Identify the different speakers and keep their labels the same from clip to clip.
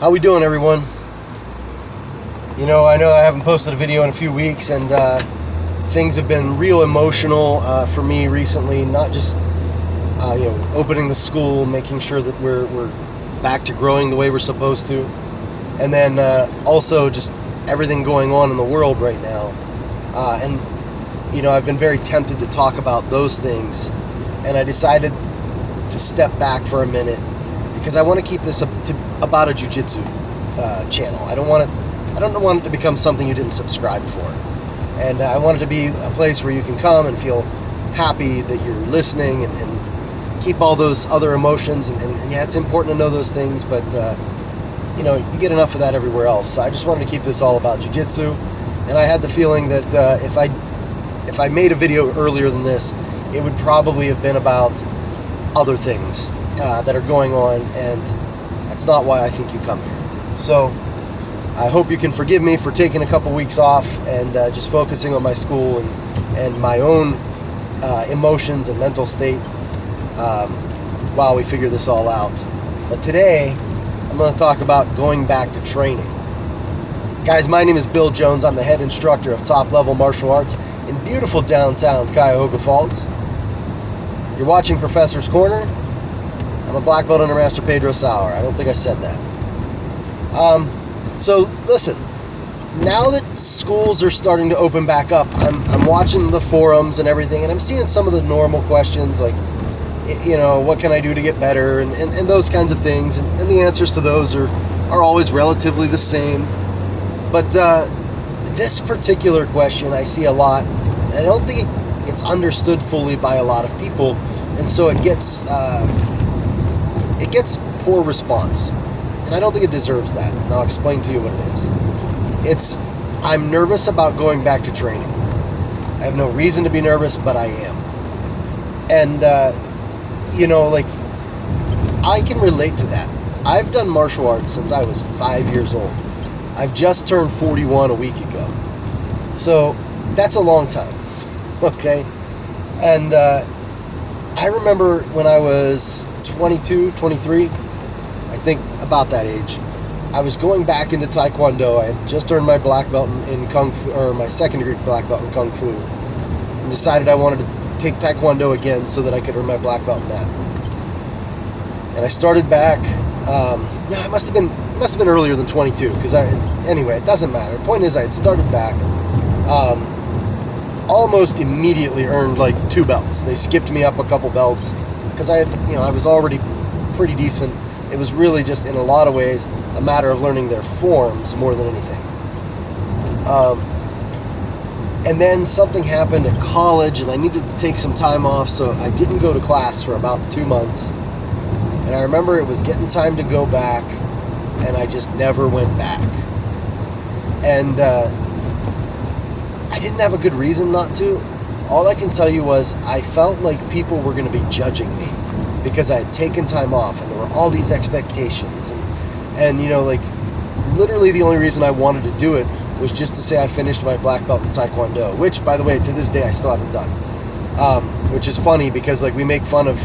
Speaker 1: How we doing, everyone? I know I haven't posted a video in a few weeks, and things have been real emotional for me recently. Not just opening the school, making sure that we're back to growing the way we're supposed to, and then also just everything going on in the world right now. And I've been very tempted to talk about those things, and I decided to step back for a minute because I want to keep this about a Jiu-Jitsu channel. I don't want it to become something you didn't subscribe for, and I want it to be a place where you can come and feel happy that you're listening, and keep all those other emotions. And yeah, it's important to know those things, but you get enough of that everywhere else. So I just wanted to keep this all about Jiu-Jitsu, and I had the feeling that if I made a video earlier than this, it would probably have been about other things that are going on, and that's not why I think you come here. So I hope you can forgive me for taking a couple weeks off and just focusing on my school and my own emotions and mental state while we figure this all out. But today, I'm going to talk about going back to training. Guys, my name is Bill Jones. I'm the head instructor of top-level martial arts in beautiful downtown Cuyahoga Falls. You're watching Professor's Corner. I'm a black belt under Master Pedro Sauer. I don't think I said that. So listen, now that schools are starting to open back up, I'm watching the forums and everything, and I'm seeing some of the normal questions like, what can I do to get better, and those kinds of things, and the answers to those are always relatively the same. But this particular question I see a lot, and I don't think it's understood fully by a lot of people, and so it gets poor response, and I don't think it deserves that, and I'll explain to you what it is. I'm nervous about going back to training. I have no reason to be nervous, but I am. And I can relate to that. I've done martial arts since I was 5 years old. I've just turned 41 a week ago. So that's a long time, okay? And I remember when I was 22, 23, I think about that age, I was going back into Taekwondo. I had just earned my black belt in Kung Fu, or my second degree black belt in Kung Fu, and decided I wanted to take Taekwondo again so that I could earn my black belt in that. And I started back, no, it must have been earlier than 22, because anyway, it doesn't matter. The point is, I had started back, almost immediately earned like 2 belts. They skipped me up a couple belts, because I was already pretty decent. It was really just, in a lot of ways, a matter of learning their forms more than anything. And then something happened at college, and I needed to take some time off, so I didn't go to class for about 2 months. And I remember it was getting time to go back, and I just never went back. And I didn't have a good reason not to. All I can tell you was I felt like people were going to be judging me because I had taken time off, and there were all these expectations. And literally the only reason I wanted to do it was just to say I finished my black belt in Taekwondo, which, by the way, to this day I still haven't done. Which is funny because we make fun of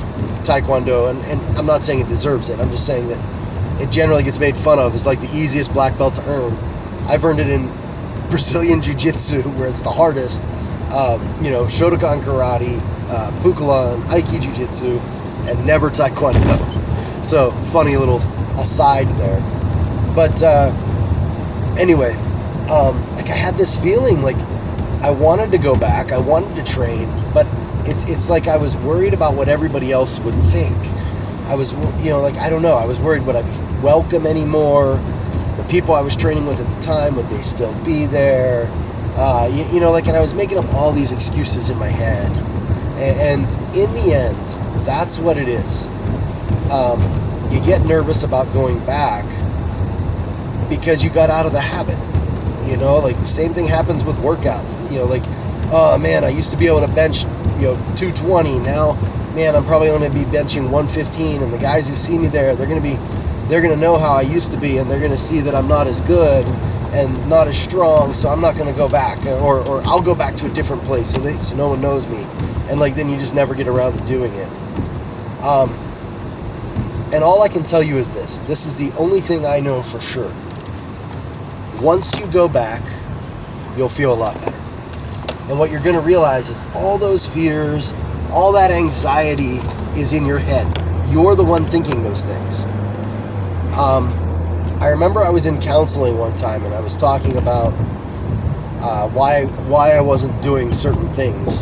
Speaker 1: Taekwondo, and I'm not saying it deserves it. I'm just saying that it generally gets made fun of as like the easiest black belt to earn. I've earned it in Brazilian Jiu-Jitsu, where it's the hardest. Shotokan Karate, Pukulan, Aiki Jiu-Jitsu, and never Taekwondo. So funny little aside there. But anyway, I had this feeling like I wanted to go back, I wanted to train, but it's like I was worried about what everybody else would think. I was, I don't know, I was worried, would I be welcome anymore? The people I was training with at the time, would they still be there? And I was making up all these excuses in my head. And in the end, that's what it is. You get nervous about going back because you got out of the habit. The same thing happens with workouts. Oh man, I used to be able to bench, 220. Now, man, I'm probably going to be benching 115. And the guys who see me there, they're going to know how I used to be, and they're going to see that I'm not as good and not as strong. So I'm not going to go back, or I'll go back to a different place so no one knows me. And then you just never get around to doing it. And all I can tell you is this. This is the only thing I know for sure. Once you go back, you'll feel a lot better. And what you're going to realize is all those fears, all that anxiety is in your head. You're the one thinking those things. I remember I was in counseling one time and I was talking about why I wasn't doing certain things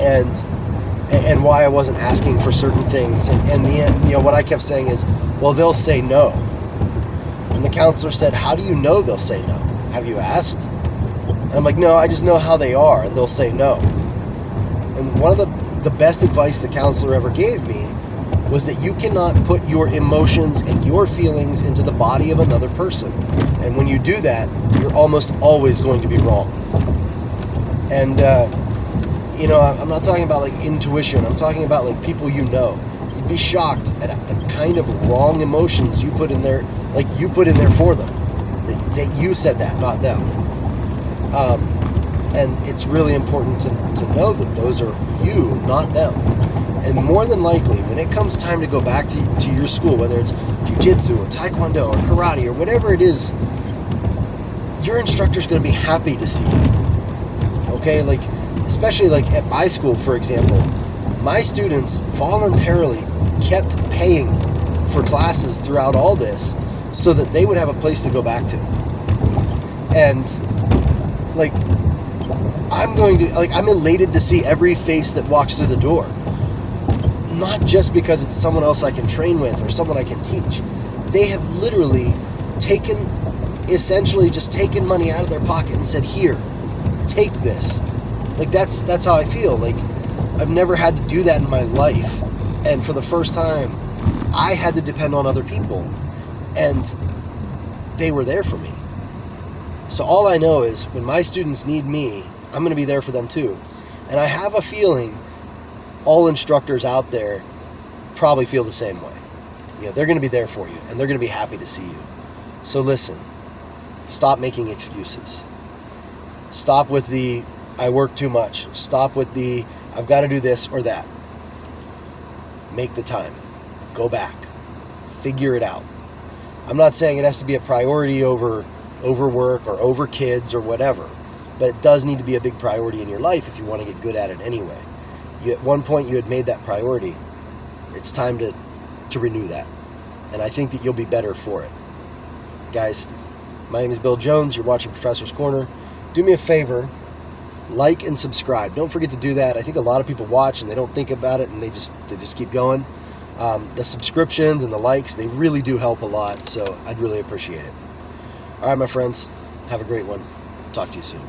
Speaker 1: and why I wasn't asking for certain things. And the end, what I kept saying is, well, they'll say no. And the counselor said, how do you know they'll say no? Have you asked? And I'm like, no, I just know how they are, and they'll say no. And one of the best advice the counselor ever gave me was that you cannot put your emotions and your feelings into the body of another person. And when you do that, you're almost always going to be wrong. And, I'm not talking about like intuition. I'm talking about like people you know. You'd be shocked at the kind of wrong emotions you put in there, like you put in there for them. That you said that, not them. And it's really important to know that those are you, not them. And more than likely, when it comes time to go back to your school, whether it's Jiu-Jitsu or Taekwondo or Karate or whatever it is, your instructor's going to be happy to see you. Okay? Like, especially like at my school, for example, my students voluntarily kept paying for classes throughout all this so that they would have a place to go back to. And like, I'm elated to see every face that walks through the door. Not just because it's someone else I can train with or someone I can teach. They have literally essentially just taken money out of their pocket and said, here, take this. Like, that's how I feel. Like, I've never had to do that in my life. And for the first time, I had to depend on other people. And they were there for me. So all I know is when my students need me, I'm going to be there for them too. And I have a feeling all instructors out there probably feel the same way. They're going to be there for you, and they're going to be happy to see you. So listen, stop making excuses. Stop with the, I work too much. Stop with the, I've got to do this or that. Make the time. Go back. Figure it out. I'm not saying it has to be a priority over work or over kids or whatever, but it does need to be a big priority in your life if you want to get good at it anyway. At one point you had made that priority. It's time to renew that. And I think that you'll be better for it. Guys, my name is Bill Jones. You're watching Professor's Corner. Do me a favor, like and subscribe. Don't forget to do that. I think a lot of people watch and they don't think about it and they just keep going. The subscriptions and the likes, they really do help a lot, so I'd really appreciate it. All right, my friends, have a great one. Talk to you soon.